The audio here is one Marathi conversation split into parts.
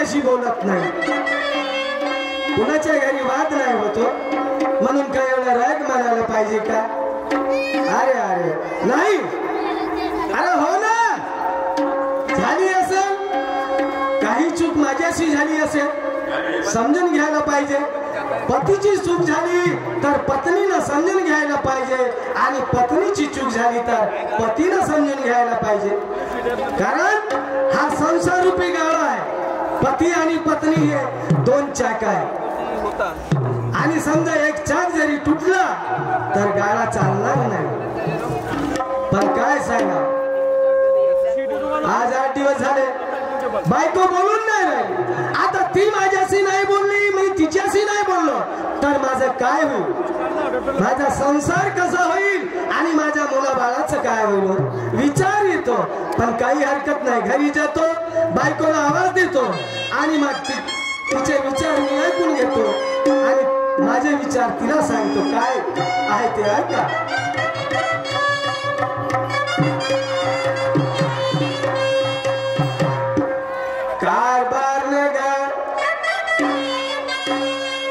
माझ्याशी बोलत नाही, कुणाच्या घरी वाद नाही होतो म्हणून काय एवढा राग मानायला पाहिजे का? अरे अरे नाही, अरे हो ना, झाली असेल काही चूक माझ्याशी झाली असेल समजून घ्यायला पाहिजे. पतीची चूक झाली तर पत्नीनं समजून घ्यायला पाहिजे आणि पत्नीची चूक झाली तर पतीनं समजून घ्यायला पाहिजे. कारण हा संसार रूपी गाडा आहे. पती आणि पत्नी हे दोन चाक आहे आणि समजा एक चाक जरी तुटला तर गाडा चालणार नाही. पण काय सांगा, आज 8 दिवस झाले बायको बोलून नाही राहिली. आता ती माझ्याशी नाही बोलली, मी तिच्याशी नाही बोललो तर माझं काय होईल? माझा संसार कसा होईल आणि माझ्या मुलाबाळाचं काय होईल? विचार येतो. पण काही हरकत नाही, घरी जातो, बायकोला आवाज देतो आणि मग तिचे विचार मी ऐकून घेतो आणि माझे विचार तिला सांगतो. काय आहे ते ऐका. कारभार नगर,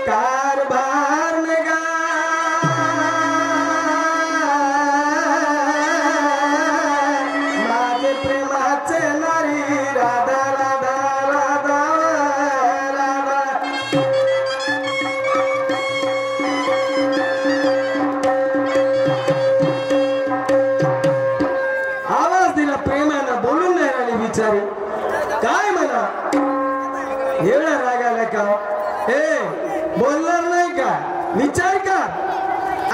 कारभार नगर, माझे प्रेमाचे नारी राधा राधा राधा राधा. आवाज दिला, प्रेमानं बोलून नाही राहिली बिचारी. काय म्हणा एवढा राग आला का? हे बोलणार नाही का? विचार का?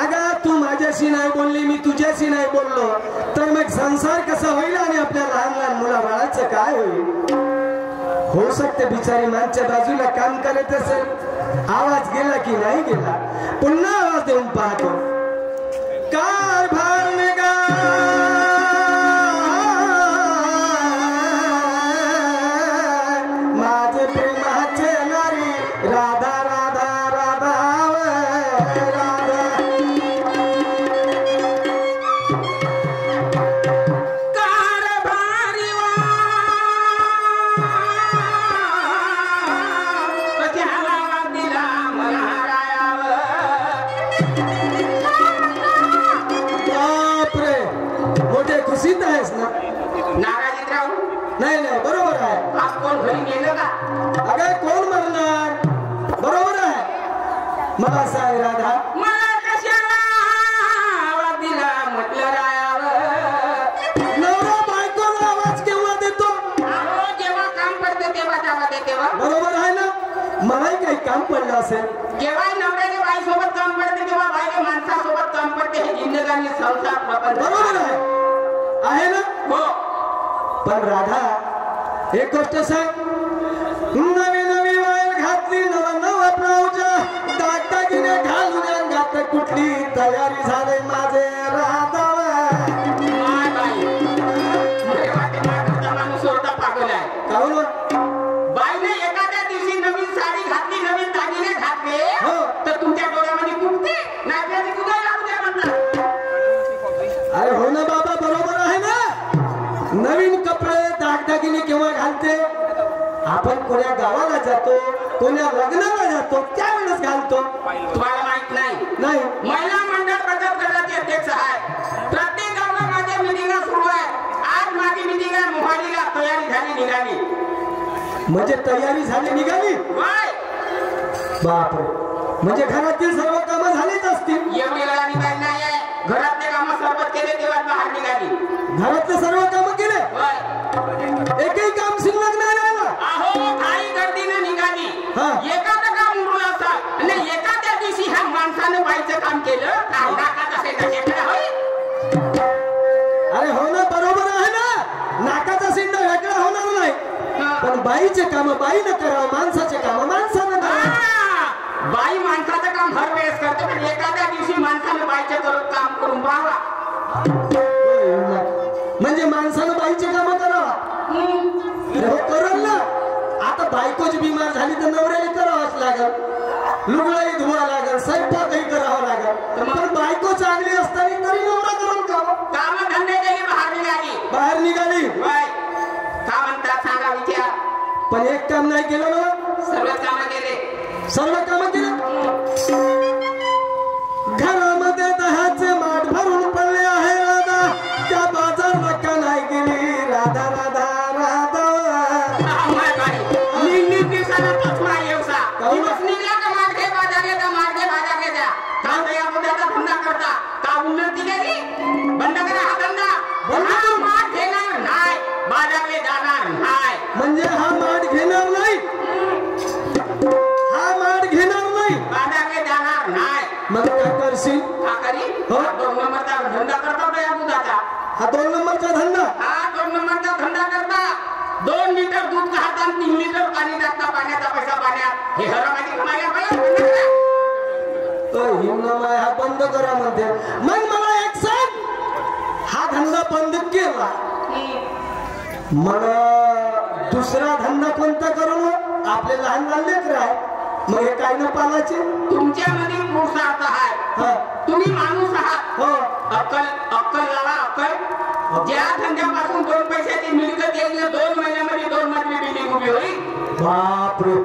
अगं तू माझ्याशी नाही बोलली, मी तुझ्याशी नाही बोललो तर मग संसार कसा होईल आणि आपल्या लहान लहान मुलाबाळाचं काय होईल? होऊ शकते बिचारी मागच्या बाजूला काम करत असेल, आवाज गेला की नाही गेला, पुन्हा आवाज देऊन पाहतो. कारभार प्रेमाचे नारी राधा राधा राधा राधा. कारभारी दिला मला बापरे, मोठे खुशीत आहेस ना? नाराजीत राहू नाही नाही, बरोबर आहे. आज कोण घरी गेलं का? अगं कोण म्हणणार? बरोबर आहे. मला सांग राधा, मला कशाला आवाज दिला म्हटलं रायावर? नवरा बायकोला आवाज केव्हा देतो? अहो जेव्हा काम पडते तेव्हा आवाज देते. बरोबर आहे ना? मलाही काही काम पडलं असेल. जेव्हा नवऱ्याने बाई सोबत काम पडते तेव्हा बाईने माणसासोबत काम पडते. हे जिंदगानी संसार प्रपंच. बरोबर आहे ना? हो. पण राधा एक गोष्ट सांग, नवी नवी वाईल घातली, नवा नवा ब्लाउजा दागदागिने घालून अंगात कुठली तयारी झाली माझे राधा. माय बाई माणूस सोडता पागल आहे. काहून? बाईने एखाद्या दिवशी नवीन साडी घातली, नवीन दागिने घातले तर तुमच्या डोळ्यामध्ये कुठते नाचण्याची कुठे लागू द्या म्हणतात. अरे हो ना बाबा, बरोबर आहे ना? नवीन कपडे दागदागिने केव्हा घालते? आपण कोण्या गावाला जातो, कोण्या लग्नाला जातो त्यावेळेस घालतो. तुम्हाला माहित नाही? महिला मंडळ बचत गटाचे अध्यक्ष आहे. प्रत्येक गावाला माझ्या मिटिंग सुरू आहे. आज माझी मिटिंग आहे मोहालीला. तयारी झाली, निघाली. म्हणजे तयारी झाली, निघाली? बापरे, म्हणजे घरातील सर्व कामं झालीच असतील. एवढी वेळा निघाली नाही आहे. घरातले कामं सर्व केले तेव्हा बाहेर निघाली. घरातले सर्व कामं केले, एकही काम शिल्लक नाही राहिलं. अहो काही गर्दीने निघाली. एखादं काम उरलं असतं आणि एखाद्या दिवशी ह्या माणसानं बाईचं काम केलं. अरे हो ना, बरोबर आहे ना? नाकाचा शेंडा वेगळा होणार नाही. पण बाईचे काम बाईनं करावं, माणसाचे काम माणसानं करावं. बाई माणसाचं काम हर वेळेस करते, पण एखाद्या दिवशी माणसानं बाईच्या करत काम करून पाहावा. म्हणजे माणसानं बाईचे काम करावा. करल ना. आता बायकोच बिमार झाली तर नवऱ्याला करावाच लागल, लुगडंही धुवा लागल, स्वयंपाकही करावा लागल. पण बायको चांगली असताना तरी नवरा करून काम धंदे केली, बाहेर निघाली. बाहेर निघाली. का म्हणतात सांगा विचार. पण एक काम नाही केलं ना. सर्व कामं केले. सर्व कामं केलं. घरामध्ये दह्याचे माठ भरून पडले आहे राधा. त्या बाजार नका नाही गेली राधा राधा राधा. दिवस निघला का मार्गे बाजा घेता मार्गे बाजा घेता का तयार मुद्द्याचा धंदा करता का उन्नती केली बंद करा हा धंदा. हा माठ घेणार नाही बाजारले जाणार नाही. म्हणजे हा माठ घेणार नाही. हा माठ घेणार नाही बाजारले जाणार नाही. मग काय करशील. का करी 2 नंबरचा धंदा करता तयार मुद्द्याचा. हा 2 नंबरचा धंदा. हा 2 नंबरचा धंदा करता. 2 लिटर दूध खाता 3 लिटर पाणी टाकता. पाण्याचा पैसा पाण्यात. हे हरामाची कमाई पाहिजे. हिमनामाय हा बंद करा म्हणते. मग मला एक सांग, हा धंदा बंद केला मग दुसरा धंदा कोणता करू. आपले लहान लहान लेकर आहे मग हे काय न पालायचे. तुमच्यामध्ये पुरुषार्थ आहे. तुम्ही माणूस आहात. हो अक्कल लावा अक्कल. ज्या धंद्यापासून 2 पैशाची मिळकत येईल 2 महिन्यामध्ये 2 मजली बिल्डिंग उभी होईल. बापरे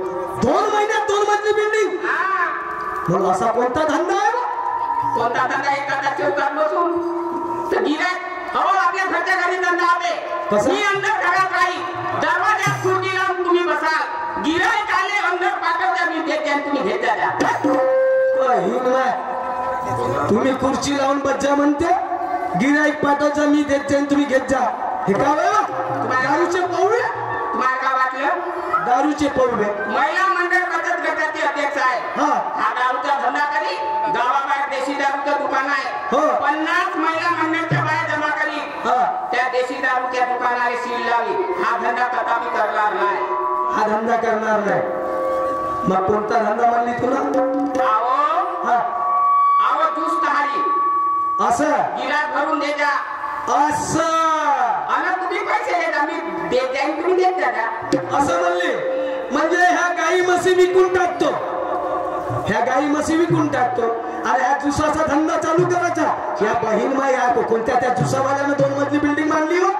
2 महिन्यात 2 मजली बिल्डिंग. मग असा कोणता धंदा आहे. कोणता धंदा. एखादा चौकात बसून तर गिऱ्हाईक हो आपल्या घरच्या घरी धंदा आहे. मी अंदर घरात राहील दरवाजात खुर्ची लावून तुम्ही बसाल. गिऱ्हाईक आले अंदर पाठवता मी देते आणि तुम्ही घेता द्या. तुम्ही खुर्ची लावून बज्जा म्हणते. गिऱ्हाईक पाठवचा मी देते आणि तुम्ही घेत जा. हे का दारूचे पौवे. तुम्हाला काय वाटलं. दारूचे पौवे. महिला मंडळ बचत गटाचे अध्यक्ष आहे. हा दारूचा धंदा करी. गावाबाहेर देशी दारूचं दुकान आहे. 50 महिला मंडळच्या बाहेर जमा करी. त्या देशी दारूच्या दुकानाला सील लावी. हा धंदा कदापि करणार नाही. हा धंदा करणार नाही. मग कोणता धंदा म्हणली तुला. आहो ज्यूस तहारी. असं गिलास भरून देजा. असं आणि तुम्ही पैसे देता मी देते तुम्ही देत जा. असं म्हणले म्हणजे ह्या गाई म्हशी विकून टाकतो. ह्या गाई म्हशी विकून टाकतो. अरे ह्या जुसाचा धंदा चालू करायचा. या बहीण माई आहे कोणत्या त्या जुसावाल्यानं 2 मजली बिल्डिंग बांधली. हो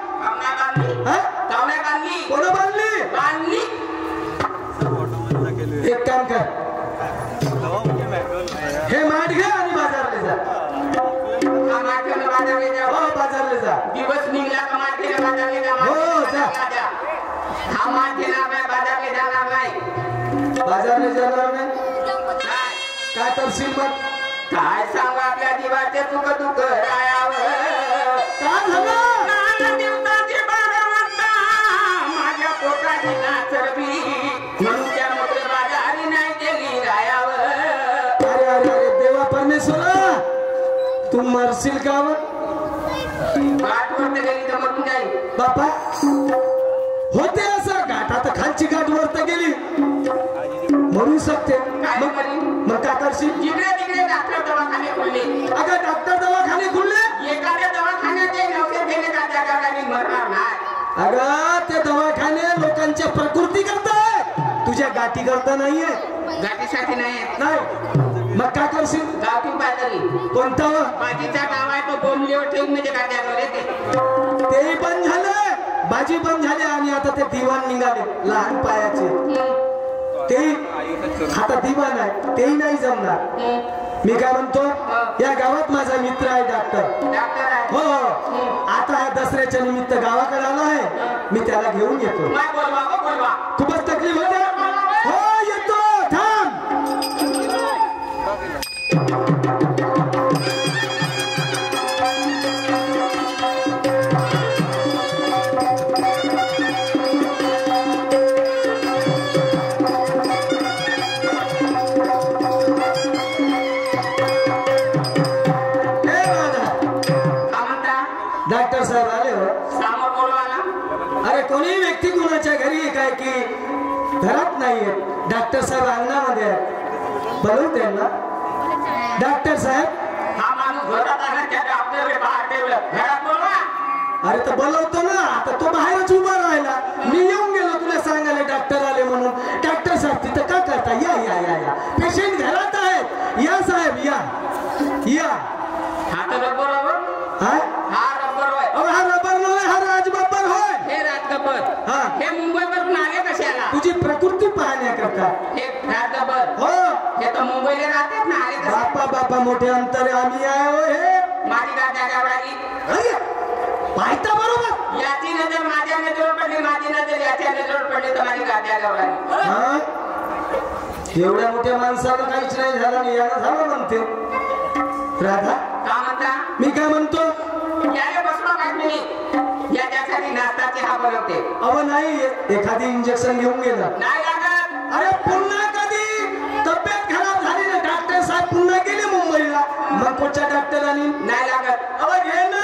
कोण बांधली. एक काम कर हे माठ घे आणि बाजारला जा. हो बाजारला जा. दिवस निघला का माठ घेला बाजारला जा. हो जा. हा माठ घेणार नाही बाजारला जाणार नाही. बाजारला जाणार नाही. काय करशील मग. काय सांगू आपल्या जीवाचे दुःख दुःख रायावर. काय झालं. दिवसाची 12 वाजता माझ्या पोटाची नाचरबी म्हणून त्या मोठे बाजारी नाही गेली रायावर. अरे अरे अरे देवा परमेश्वरा तू मरशील का. घाटवर गेली तर मरून जाईल. बापा होते असं. घाटात खालची घाट वरत गेली मरू शकते. मग काय करशील. जिकडे तिकडे डॉक्टर दवाखाने खुलले. अगं डॉक्टर दवाखाने खुलले. एखाद्या दवाखान्यात नव्हते गेले का त्या गावाने मरणार नाही. अगं ते दवाखाने लोकांच्या प्रकृती करताय. तुझ्या गाठी करता नाहीये. गाठीसाठी नाही. मग काय करशील. गावठी बाजारी. कोणता. बाजीचा गाव आहे तो बोंबलीवर ठेवून म्हणजे गाड्यावर तेही बंद झाले. बाजी बंद झाले आणि आता ते दिवाण निघाले लहान पायाचे. तेही आता दिवाण आहे तेही नाही जमणार. मी काय म्हणतो या गावात माझा मित्र आहे डॉक्टर. हो आता या दसऱ्याच्या निमित्त गावाकडे आला आहे. मी त्याला घेऊन येतो. खूपच तकलीफ होते. हो येतो थांब. डॉक्टर साहेब आले हो. समोर बोलवा ना. अरे कोणी व्यक्ती कुणाच्या घरी काय की घरात नाहीये. डॉक्टर साहेब अंगणामध्ये आहेत. बोलवून त्यांना. डॉक्टर साहेब हा माणूस घरात आहे त्या डॉक्टरने बाहेर ठेवलं. घरात बोलवा. अरे तर बोलवतो ना. आता तो बाहेरच उभा राहिला. मी येऊन गेलो तुला सांगायला डॉक्टर आले म्हणून. डॉक्टर साहेब तिथं का करता. या या या या पेशंट घरात आहेत. या साहेब या या. हा तर बरोबर. हा रबर नव्हे. हा राजबब्बर होय. हे राजबब्बर. हा हे मुंबई वरून आले कशाला. पाहण्याकरता हे राजबर हो हे तर मुंबईला राहतात ना अरे बापा बापा मोठे अंतर आम्ही आहे हो हे माझी गाड्या गावराली पाहता बरोबर याची नजर माझ्या नजरेवर पडली माझी नजर याच्या नजरेवर पडली तर माझी गाड्या गावराली एवढ्या मोठ्या माणसाला काहीच नाही झालं नाही याला झालं म्हणते राधा का म्हणता मी काय म्हणतो याने बसलो पाहिजे याच्यासाठी नाश्ताची हा बनवते अव नाही एखादी इंजेक्शन घेऊन गेलं नाही लागत अरे पुन्हा कधी तब्येत खराब झाली ना डॉक्टर साहेब पुन्हा गेले मुंबईला मग कोणत्या डॉक्टरांनी नाही लागत अव घे ना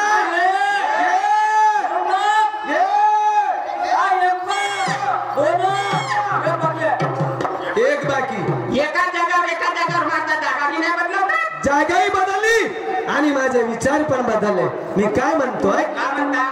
एक बाकी एका जागावर मारता जागा नाही बदलवत जागाही बदलली आणि माझे विचार पण बदलले मी काय म्हणतोय का म्हणता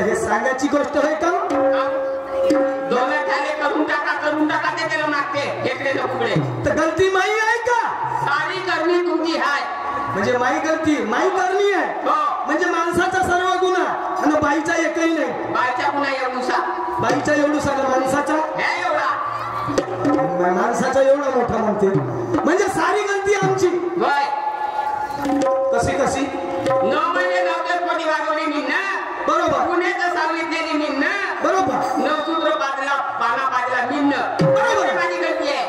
हे सांगायची गोष्ट आहे का करून टाका ते त्याला मागते घेतले पुढे तर गलती माई आहे का सारी करणी तुमची आहे म्हणजे माई गलती माई करणी आहे म्हणजे माणसाचा सर्व गुन्हा आणि बाईचा एकही नाही बाईचा गुन्हा एवढूसा बाईचा एवढूसा माणसाचा हे एवढा माणसाचा एवढा मोठा म्हणते म्हणजे सारी गलती आमची कशी कशी 9 महिने 9 कोटी वाजवली निन्न बरोबर पुण्याचं सांगितलेली निन्न बरोबर 9 सूत्र बाजला पाना बाजला निन्न बरोबर माझी गलती आहे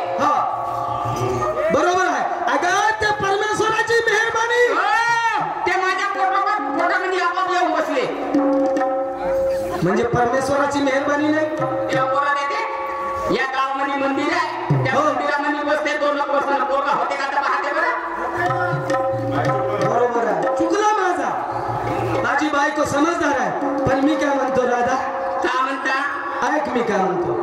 परमेश्वराची मेहरबानी नाही. तेव्हा पोरं देते या गावामध्ये मंदिर आहे त्या मंदिरामध्ये बसते 2 लोक बसताना पोरगा होते का तर पाहते बरं. बरोबर आहे. चुकला माझा. माझी बायको समजदार आहे. पण मी काय म्हणतो राधा, का म्हणता? ऐक मी काय म्हणतो.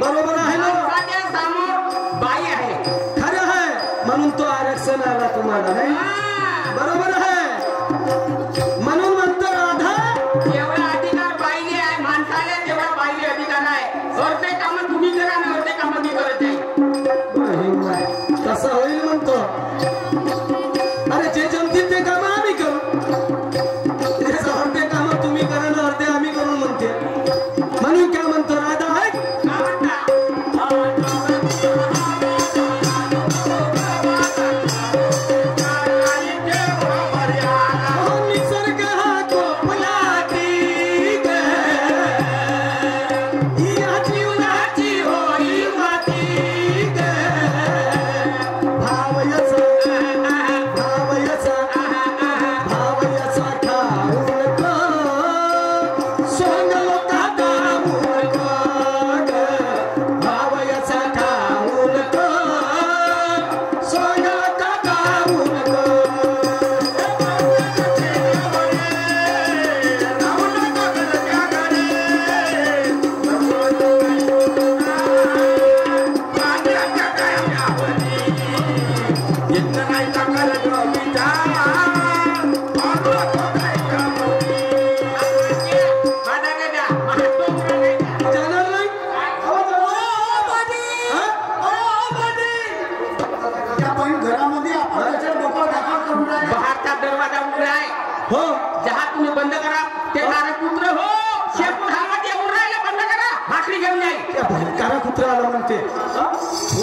बरोबर आहे ना. बाई आहे खरं आहे म्हणून तो आरक्षण आला तुम्हाला नाही. बरोबर आहे म्हणून म्हणतो राधा जेवढा अधिकार बाईले आहे माणसाला तेवढा बाईले अधिकार आहे. अर्धे काम तुम्ही करा ना अर्धे काम मी करत आहे. तसं होईल म्हणतो. अरे जे जमतील ते काम आम्ही करू. अर्धे काम तुम्ही करा ना अर्धे आम्ही करू म्हणते. म्हणून काय म्हणतो राधा आहे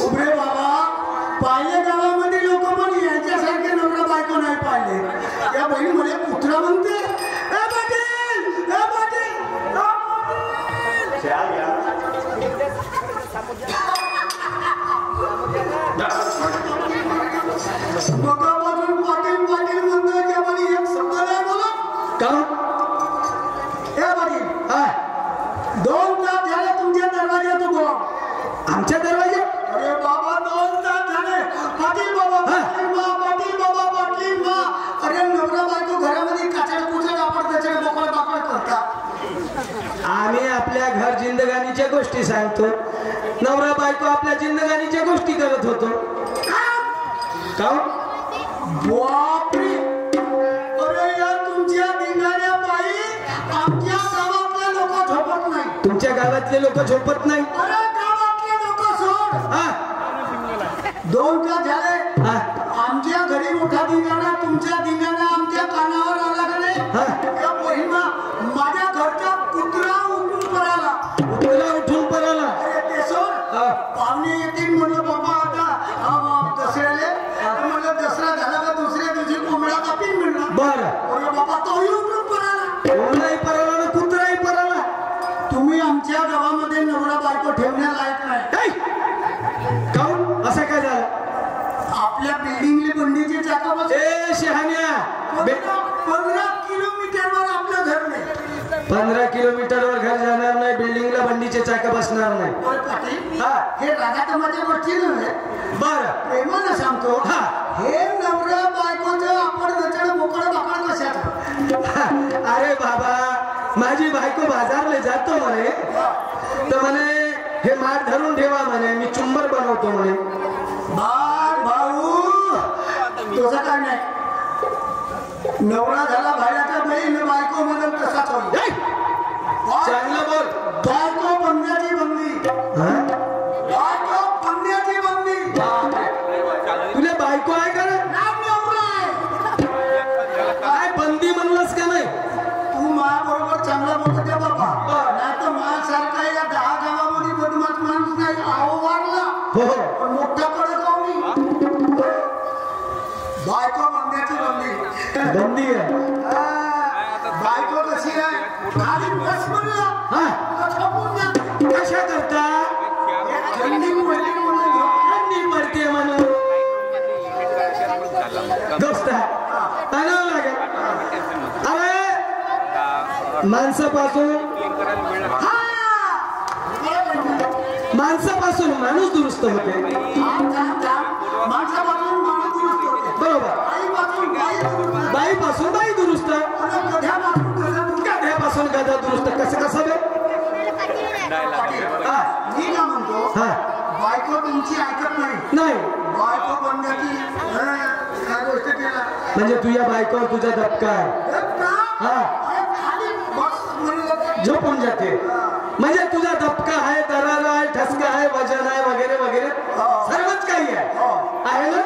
उभे बाबा. पाहिले गावामध्ये लोक पण यांच्यासारखे नवरा बायको नाही पाहिले. या बहीण मध्ये कुत्रा म्हणते पाटील पाटील म्हणतो. या बाई एक शब्द नाही बोलत का. या बाई 2 तास झाले तुमच्या दरवाज्यात उभो. आमच्या दरवाजा. अरे बाबा 2 तास झाले. पाटील बाबा पाटील बाबा पाटील बा. अरे नवरा बायको घरामध्ये काचड कुचड आपण त्याचे मोकळ बाकड करतात. आम्ही आपल्या घर जिंदगानीच्या गोष्टी सांगतो. नवरा बायको आपल्या जिंदगानीच्या गोष्टी करत होतो. का बापरे. अरे या तुमच्या धिंगाण्या बाई आमच्या गावातले लोक झोपत नाही. तुमच्या गावातले लोक झोपत नाही. अरे गावातले लोक सोड. 2 तास झाले. आमच्या घरी मोठा धिंगाणा तुमच्या धिंगाणा आमच्या कानावर आला का नाही. या महिमा माझ्या घरचा कुत्रा उठून पडाला. कुत्रा उठून पडाला. अरे ते सोड. पाहुणे येतील म्हणलं बाबा आता दसऱ्याले. म्हणलं ठेवण्यालायक नाही. काऊन असं काय झालं? आपल्या बिल्डिंगली बंडीची चाका बस. ए शहाण्या, 15 किलोमीटरवर आपलं घर नाही. 15 किलोमीटरवर घर जाणार नाही, बिल्डिंगला बंडीचे चाका बसणार नाही. हे रागात माझ्या गोष्टी नव्हे. बरं प्रेमानं सांगतो, हे नवरा बायकोचं आपण गचड मोकळं बाकड कशात? अरे बाबा, माझी बायको बाजारला जातो म्हणे, तर म्हणे हे माठ धरून ठेवा म्हणे, मी चुंबर बनवतो म्हणे. भाऊ तुझं काय नाही. नवरा झाला भाड्याचा बहीण, बायको म्हणून तसाच होईल. चांगलं बोल. बायको बंद्याची बंदी, बायको बंद्याची बंदी. तुला बायको आहे का रे? काय बंदी म्हणलंस का नाही? तू माझ्याबरोबर चांगला बोलतो का बाबा? नाही तर माझ्यासारखा या 10 गावामध्ये बदमाश माणूस नाही. आहो वाढला पण मोठा कडक आहो मी. बायको बंद्याची बंदी. बंदी आहे. बायको कशी आहे? खाली बस म्हणला कशा करता? थंडी पडते म्हणून दोस्त आणावं लागेल. अरे माणसापासून माणूस दुरुस्त होते. बरोबर. बाईपासून बाई दुरुस्त, गध्यापासून गधा दुरुस्त. कसं कसं बे? मी का म्हणतो, बायको तुमची ऐकत नाही. बायको बंद्याची काय गोष्ट केला म्हणजे तुझ्या बायकोवर तुझा धक्का आहे. झोपून जाते म्हणजे तुझा धपका आहे, दरारा आहे, ठसका आहे, वजन आहे, वगैरे वगैरे सर्वच काही आहे ना.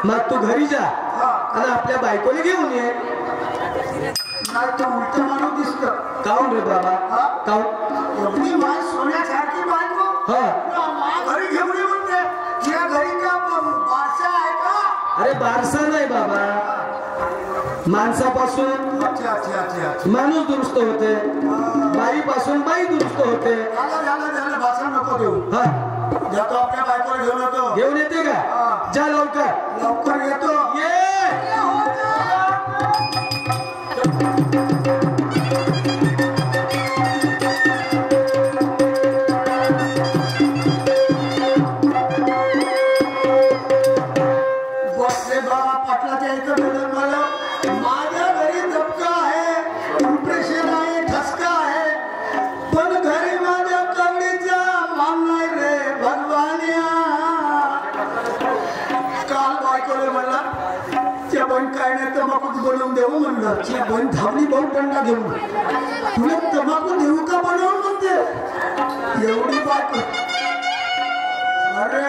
मग तू घरी जा आणि आपल्या बायकोला घेऊन ये. नाही तर उलट माणूस दिसत. काऊन रे बाबा? काऊन? एवढी माय सोन्यासारखी बायको घरी घेऊन ये म्हणते. तुझ्या घरी का बारसा आहे का? अरे बारसा नाही बाबा, माणसापासून माणूस दुरुस्त होते, बाईपासून बाई दुरुस्त होते. झालं भाषण नको देऊ. जातो आपल्या बायकोला घेऊन येतो. घेऊन येते का? जा लवकर येतो. ये. बसले बाबा पाटलाच्या इकडे मला माझ्या घरी धक्का आहे, इम्प्रेशन आहे, ठसका आहे, पण घरी माझ्या कवडीचा मान नाही रे भगवान्या. काल बायकोले म्हणला त्या बहीण काय नाही तंबाखूच बनवून देऊ म्हणलं. ती बहीण धावली बहुत दंडा घेऊन. तुला तंबाखू देऊ का बनवून म्हणते एवढी बायको. अरे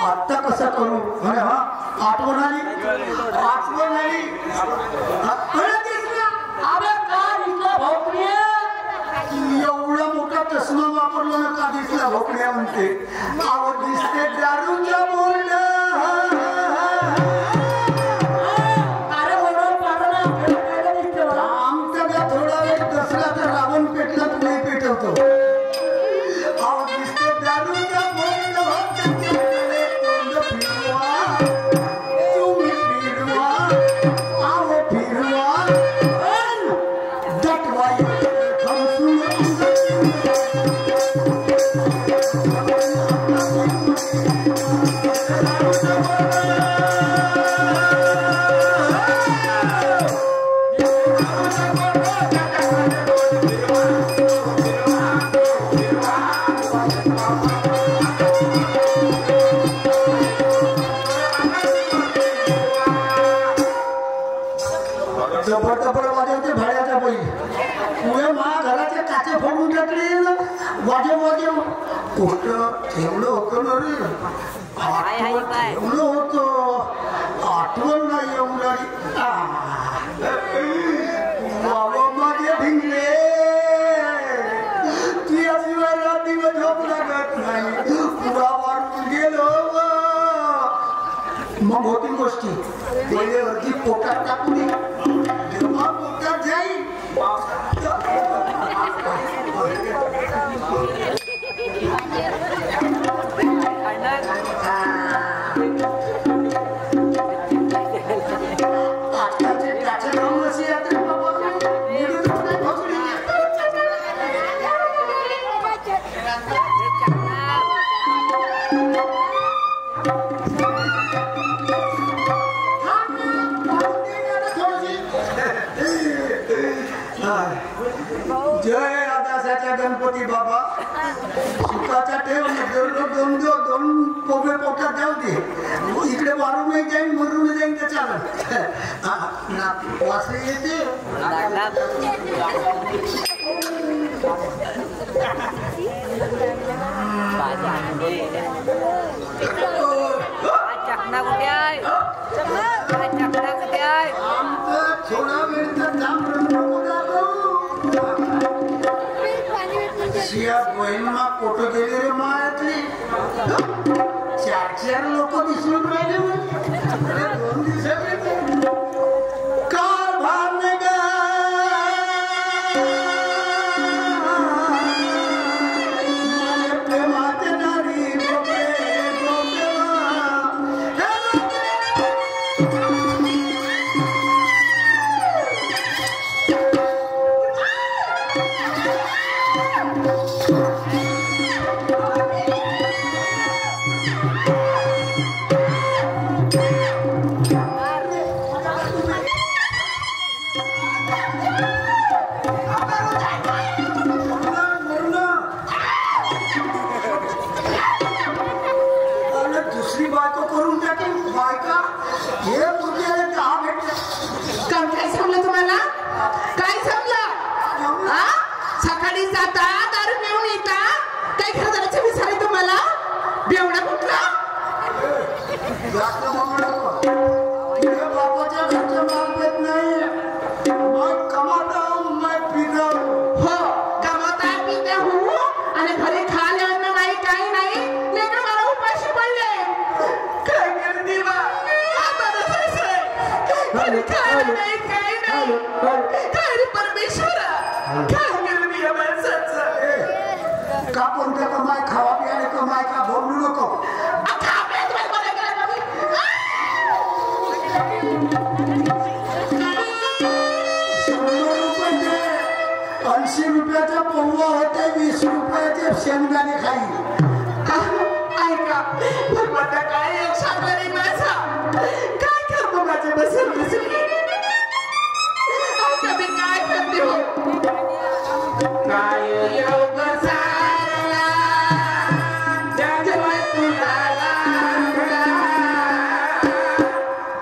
आता कसं करू? अरे आठवण आली. एवढा मोठा चष्मा वापरला ना का दिसला भोकड्या म्हणते. आवड दिसते दारूच्या बोलणं. आमचा का थोडा वेळ दसला तर रावण पेटला तुम्ही पेटवतो. आवड दिसते दारूच्या बोलणं. जबरदस्त वाजवते भाड्याच्या बैल. पुढे मा घराचे काचे फोडून टाकले वाजव कुठं ठेवलं होतं ना रे. ठेवलं होतं, आठवण नाही येऊन राहिली. बाबा माझे भिंगले तुझ्याशिवाय रात्रीला झोप लागत नाही. पुरा वाढून गेलो मग होती गोष्टी. वेळेवरती पोटात टाकून जेव्हा पोटात जाईल जय आदासाच्या गणपती बाबा सुखाचा ठेव दोन पोबे पोटात जाऊ दे इकडे वारूनही जाईन मरून जाईन तर चालत वासरे येते चकना कुठे आहे चकना कुठे आहे थोडा वेळ तर थांब सिया बहीणमा कुठं गेले रे मायातली 4 लोक दिसून राहिले अरे 2 दिवसात काल भावने का कोणत्या कमाई खावा पियाने कमाई का बोलू नको 80 रुपयाचा पौवा होते 20 रुपयाचे शेंगदाणे खाई ऐका भगवंता काय योग साधला रे माझा काय कर्म माझे बसून बसली ऐका मी काय करते हो काय योग सारला जगवत तुला लागला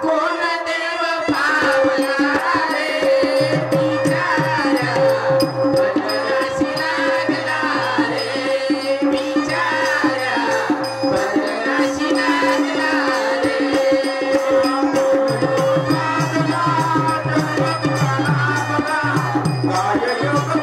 कोण देव पावला रे बिचारा बदनाशी लागला रे बिचारा बदनाशी लागला रे काय योग